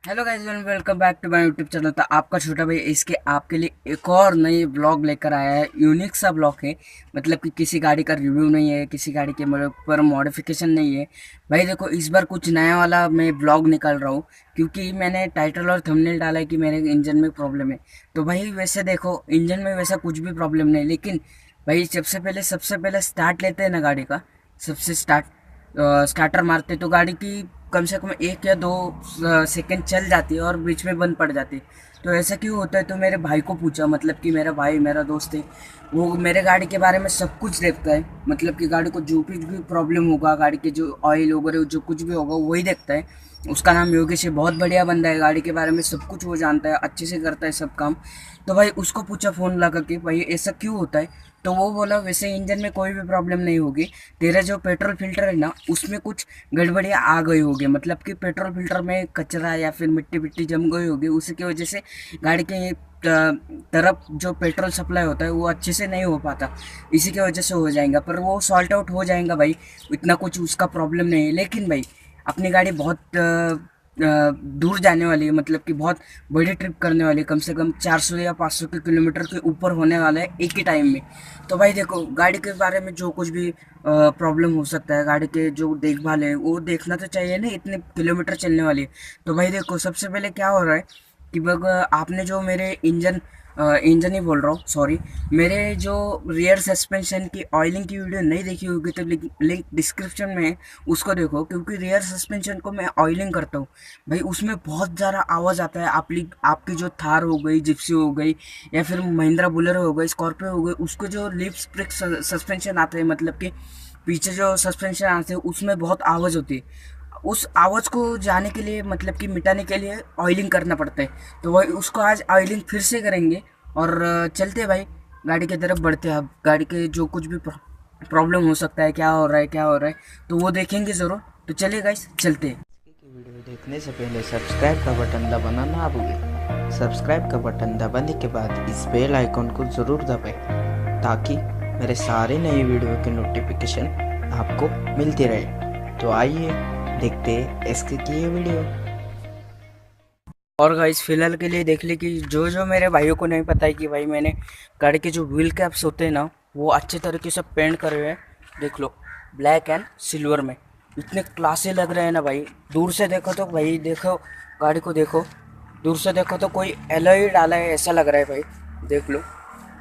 Hello guys, welcome back to my YouTube channel. तो आपका छोटा भाई इसके आपके लिए एक और नई ब्लॉग लेकर आया है। यूनिक सा ब्लॉग है, मतलब कि किसी गाड़ी का रिव्यू नहीं है, किसी गाड़ी के मतलब पर मॉडिफिकेशन नहीं है। भाई देखो, इस बार कुछ नया वाला मैं ब्लॉग निकाल रहा हूँ, क्योंकि मैंने टाइटल और थंबनेल डाला है कि मेरे इंजन में प्रॉब्लम है। तो भाई वैसे देखो, इंजन में वैसा कुछ भी प्रॉब्लम नहीं, लेकिन भाई सबसे पहले स्टार्ट लेते हैं ना गाड़ी का। सबसे स्टार्टर मारते तो गाड़ी की कम से कम 1 या 2 सेकंड चल जाती है और बीच में बंद पड़ जाती है। तो ऐसा क्यों होता है? तो मेरे भाई को पूछा, मतलब कि मेरा भाई मेरा दोस्त है, वो मेरे गाड़ी के बारे में सब कुछ देखता है। मतलब कि गाड़ी को जो कुछ भी प्रॉब्लम होगा, गाड़ी के जो ऑयल वगैरह जो कुछ भी होगा वही देखता है। उसका नाम योगेश है, बहुत बढ़िया बंदा है, गाड़ी के बारे में सब कुछ वो जानता है, अच्छे से करता है सब काम। तो भाई उसको पूछा फ़ोन लगा के, भाई ऐसा क्यों होता है? तो वो बोला वैसे इंजन में कोई भी प्रॉब्लम नहीं होगी, तेरा जो पेट्रोल फिल्टर है ना उसमें कुछ गड़बड़ियाँ आ गई होगी। मतलब कि पेट्रोल फिल्टर में कचरा या फिर मिट्टी विट्टी जम गई होगी, उसी की वजह से गाड़ी के तरफ जो पेट्रोल सप्लाई होता है वो अच्छे से नहीं हो पाता, इसी की वजह से हो जाएगा। पर वो सॉल्ट आउट हो जाएगा भाई, इतना कुछ उसका प्रॉब्लम नहीं है। लेकिन भाई अपनी गाड़ी बहुत दूर जाने वाली है, मतलब कि बहुत बड़ी ट्रिप करने वाली है, कम से कम 400 या 500 के किलोमीटर के ऊपर होने वाला है एक ही टाइम में। तो भाई देखो, गाड़ी के बारे में जो कुछ भी प्रॉब्लम हो सकता है, गाड़ी के जो देखभाल है वो देखना तो चाहिए ना, इतने किलोमीटर चलने वाली है। तो भाई देखो, सबसे पहले क्या हो रहा है कि बग आपने जो मेरे इंजन ही बोल रहा हूँ, सॉरी, मेरे जो रियर सस्पेंशन की ऑयलिंग की वीडियो नहीं देखी होगी तो लिंक डिस्क्रिप्शन में है, उसको देखो। क्योंकि रियर सस्पेंशन को मैं ऑयलिंग करता हूँ भाई, उसमें बहुत ज़्यादा आवाज़ आता है। आपकी जो थार हो गई, जिप्सी हो गई, या फिर महिंद्रा बुलेरो हो गई, स्कॉर्पियो हो गई, उसको जो लिप स्प्रिक सस्पेंशन आते हैं, मतलब कि पीछे जो सस्पेंशन आते हैं उसमें बहुत आवाज़ होती है। उस आवाज़ को जाने के लिए, मतलब कि मिटाने के लिए ऑयलिंग करना पड़ता है। तो वही उसको आज ऑयलिंग फिर से करेंगे और चलते हैं भाई, गाड़ी की तरफ बढ़ते हैं। अब गाड़ी के जो कुछ भी प्रॉब्लम हो सकता है, क्या हो रहा है, तो वो देखेंगे ज़रूर। तो चलिए गाइस, चलते हैं। की वीडियो देखने से पहले सब्सक्राइब का बटन दबाना ना भूलें। सब्सक्राइब का बटन दबाने के बाद इस बेल आइकॉन को ज़रूर दबाएं ताकि मेरे सारे नए वीडियो के नोटिफिकेशन आपको मिलती रहे। तो आइए देखते हैं इसके किए वीडियो। और गाइस फिलहाल के लिए देख ली कि जो जो मेरे भाइयों को नहीं पता है कि भाई मैंने गाड़ी के जो व्हील कैप्स होते हैं ना वो अच्छे तरीके से पेंट करे हुए हैं। देख लो, ब्लैक एंड सिल्वर में इतने क्लासी लग रहे हैं ना भाई। दूर से देखो तो भाई, देखो गाड़ी को देखो, दूर से देखो तो कोई एलॉय डाला है ऐसा लग रहा है भाई, देख लो।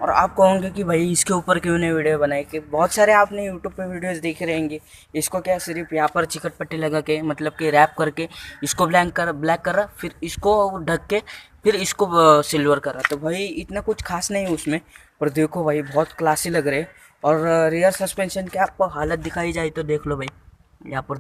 और आप कहोगे कि भाई इसके ऊपर क्यों नहीं वीडियो बनाई, कि बहुत सारे आपने यूट्यूब पे वीडियोस देखे रहेंगे। इसको क्या सिर्फ यहाँ पर चिकट पट्टी लगा के, मतलब कि रैप करके इसको ब्लैक करा, फिर इसको ढक के, फिर इसको सिल्वर करा। तो भाई इतना कुछ खास नहीं है उसमें, पर देखो भाई बहुत क्लासी लग रहे हैं। और रियर सस्पेंशन की आपको हालत दिखाई जाए तो देख लो भाई, यहाँ पर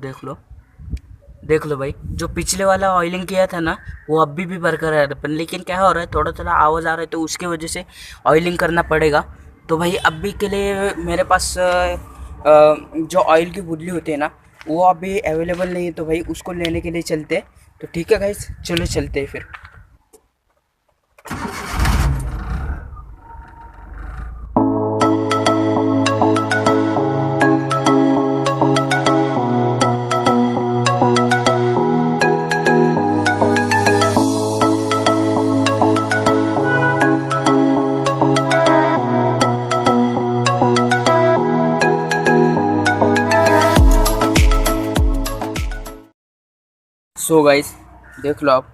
देख लो भाई, जो पिछले वाला ऑयलिंग किया था ना वो अभी भी बरकरार है। पर लेकिन क्या हो रहा है, थोड़ा थोड़ा आवाज़ आ रहा है, तो उसकी वजह से ऑयलिंग करना पड़ेगा। तो भाई अभी के लिए मेरे पास जो ऑयल की बुदली होती है ना वो अभी अवेलेबल नहीं है, तो भाई उसको लेने के लिए चलते हैं। तो ठीक है गाइस, चलो चलते हैं फिर। सो गाइस, देख लो आप,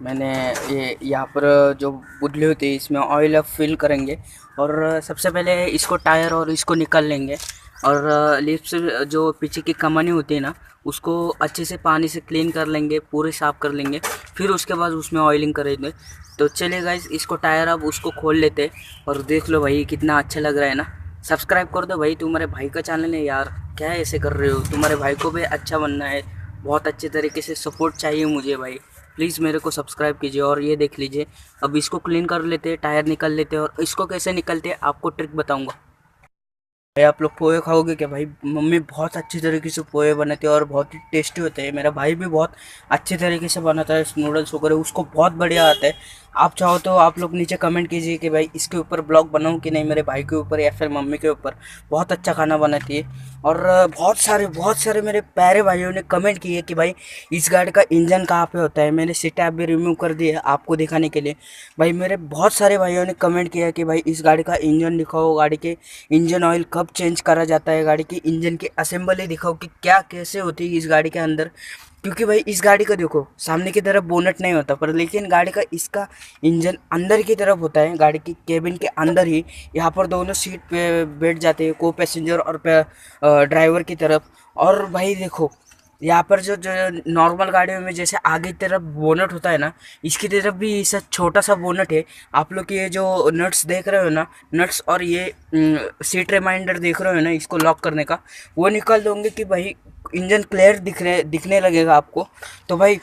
मैंने ये यहाँ पर जो बुदली होती है इसमें ऑयल अब फिल करेंगे। और सबसे पहले इसको टायर और इसको निकाल लेंगे, और लिप्स जो पीछे की कमानी होती है ना उसको अच्छे से पानी से क्लीन कर लेंगे, पूरे साफ़ कर लेंगे, फिर उसके बाद उसमें ऑयलिंग करेंगे। तो चलिए गाइस, इसको टायर अब उसको खोल लेते हैं। और देख लो भाई कितना अच्छा लग रहा है ना। सब्सक्राइब कर दो भाई, तुम्हारे भाई का चैनल है यार, क्या ऐसे कर रहे हो? तुम्हारे भाई को भी अच्छा बनना है, बहुत अच्छे तरीके से सपोर्ट चाहिए मुझे भाई, प्लीज़ मेरे को सब्सक्राइब कीजिए। और ये देख लीजिए, अब इसको क्लीन कर लेते हैं, टायर निकाल लेते हैं, और इसको कैसे निकलते हैं आपको ट्रिक बताऊंगा। भाई आप लोग पोहे खाओगे क्या? भाई मम्मी बहुत अच्छे तरीके से पोहे बनाती है और बहुत ही टेस्टी होते हैं। मेरा भाई भी बहुत अच्छे तरीके से बनाता है, नूडल्स वगैरह उसको बहुत बढ़िया आता है। आप चाहो तो आप लोग नीचे कमेंट कीजिए कि भाई इसके ऊपर ब्लॉग बनाऊं कि नहीं, मेरे भाई के ऊपर या फिर मम्मी के ऊपर। बहुत अच्छा खाना बनाती है। और बहुत सारे मेरे प्यारे भाइयों ने कमेंट किए कि भाई इस गाड़ी का इंजन कहाँ पे होता है। मैंने सीट ऐप भी रिमूव कर दी है आपको दिखाने के लिए। भाई मेरे बहुत सारे भाइयों ने कमेंट किया कि भाई इस गाड़ी का इंजन दिखाओ, गाड़ी के इंजन ऑयल कब चेंज करा जाता है, गाड़ी की इंजन की असेंबली दिखाओ कि क्या कैसे होती है इस गाड़ी के अंदर। क्योंकि भाई इस गाड़ी का देखो सामने की तरफ बोनट नहीं होता, पर लेकिन गाड़ी का इसका इंजन अंदर की तरफ होता है, गाड़ी की केबिन के अंदर ही। यहाँ पर दोनों सीट पे बैठ जाते हैं, को पैसेंजर और ड्राइवर की तरफ। और भाई देखो यहाँ पर जो जो नॉर्मल गाड़ियों में जैसे आगे की तरफ बोनट होता है ना, इसकी तरफ भी ऐसा छोटा सा बोनट है। आप लोग ये जो नट्स देख रहे हो ना, नट्स और ये सीट रिमाइंडर देख रहे हो ना, इसको लॉक करने का, वो निकाल दोगे कि भाई इंजन क्लियर दिखने लगेगा आपको। तो भाई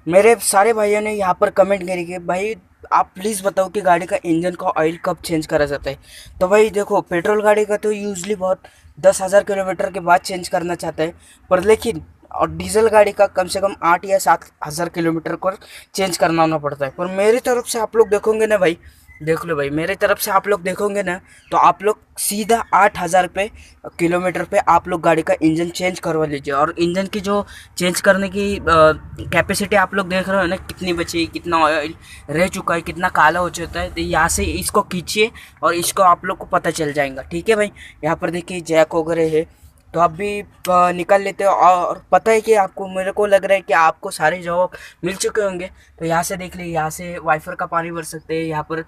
मेरे सारे भाइयों ने यहाँ पर कमेंट करी कि भाई आप प्लीज़ बताओ कि गाड़ी का इंजन का ऑयल कब चेंज करा जाता है। तो भाई देखो पेट्रोल गाड़ी का तो यूजली बहुत 10,000 किलोमीटर के बाद चेंज करना चाहता है, पर लेकिन और डीजल गाड़ी का कम से कम 8 या 7 हज़ार किलोमीटर पर चेंज करना होना पड़ता है। पर मेरी तरफ से आप लोग देखोगे ना भाई, देख लो भाई मेरे तरफ से आप लोग देखोगे ना, तो आप लोग सीधा 8,000 पे किलोमीटर पे आप लोग गाड़ी का इंजन चेंज करवा लीजिए। और इंजन की जो चेंज करने की कैपेसिटी आप लोग देख रहे हो ना, कितनी बची, कितना ऑयल रह चुका है, कितना काला हो चुका है, तो यहाँ से इसको खींचिए और इसको आप लोग को पता चल जाएगा। ठीक है भाई, यहाँ पर देखिए जैक वगैरह है, तो आप भी निकाल लेते हो। और पता है कि आपको, मेरे को लग रहा है कि आपको सारे जवाब मिल चुके होंगे। तो यहाँ से देख लीजिए, यहाँ से वाइफर का पानी भर सकते हैं, यहाँ पर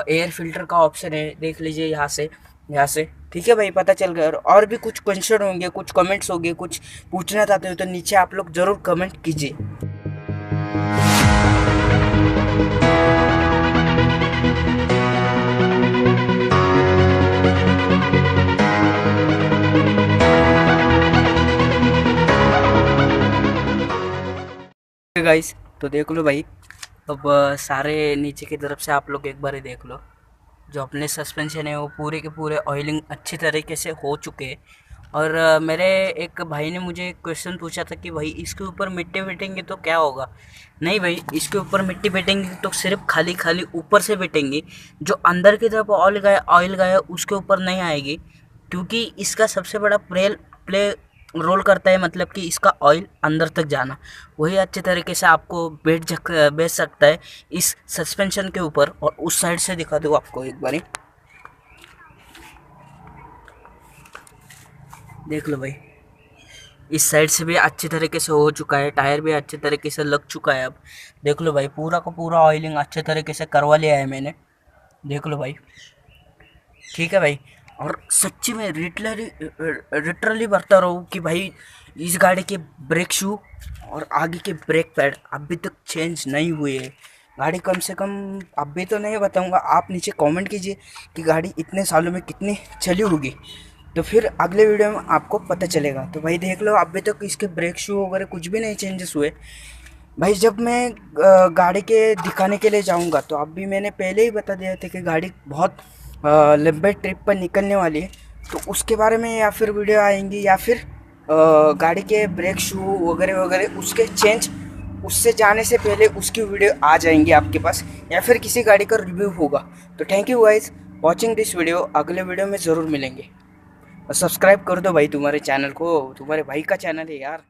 एयर फिल्टर का ऑप्शन है, देख लीजिए यहाँ से। ठीक है भाई, पता चल गया। और भी कुछ क्वेश्चन होंगे, कुछ कमेंट्स होंगे, कुछ पूछना चाहते हो तो नीचे आप लोग ज़रूर कमेंट कीजिए। गाइस तो देख लो भाई, अब सारे नीचे की तरफ से आप लोग एक बार ही देख लो, जो अपने सस्पेंशन है वो पूरे के पूरे ऑयलिंग अच्छी तरीके से हो चुके हैं। और मेरे एक भाई ने मुझे क्वेश्चन पूछा था कि भाई इसके ऊपर मिट्टी बैठेंगी तो क्या होगा। नहीं भाई, इसके ऊपर मिट्टी बैठेंगी तो सिर्फ खाली खाली ऊपर से बैठेंगी, जो अंदर की तरफ ऑयल गया उसके ऊपर नहीं आएगी। क्योंकि इसका सबसे बड़ा प्ले रोल करता है, मतलब कि इसका ऑयल अंदर तक जाना, वही अच्छे तरीके से आपको बैठ सकता है इस सस्पेंशन के ऊपर। और उस साइड से दिखा दूँ आपको एक बारी, देख लो भाई, इस साइड से भी अच्छे तरीके से हो चुका है, टायर भी अच्छे तरीके से लग चुका है। अब देख लो भाई, पूरा का पूरा ऑयलिंग अच्छे तरीके से करवा लिया है मैंने, देख लो भाई। ठीक है भाई, और सच्ची में लिटरली बता रहा हूँ कि भाई इस गाड़ी के ब्रेक शू और आगे के ब्रेक पैड अभी तक चेंज नहीं हुए हैं। गाड़ी कम से कम, अभी तो नहीं बताऊँगा, आप नीचे कमेंट कीजिए कि गाड़ी इतने सालों में कितनी चली होगी, तो फिर अगले वीडियो में आपको पता चलेगा। तो भाई देख लो, अभी तक इसके ब्रेक शू वगैरह कुछ भी नहीं चेंजेस हुए। भाई जब मैं गाड़ी के दिखाने के लिए जाऊंगा, तो अभी मैंने पहले ही बता दिया था कि गाड़ी बहुत लंबे ट्रिप पर निकलने वाली है, तो उसके बारे में या फिर वीडियो आएंगी, या फिर गाड़ी के ब्रेक शू वगैरह वगैरह उसके चेंज, उससे जाने से पहले उसकी वीडियो आ जाएंगी आपके पास, या फिर किसी गाड़ी का रिव्यू होगा। तो thank you guys watching this video, अगले वीडियो में ज़रूर मिलेंगे। और सब्सक्राइब कर दो भाई तुम्हारे चैनल को, तुम्हारे भाई का चैनल है यार।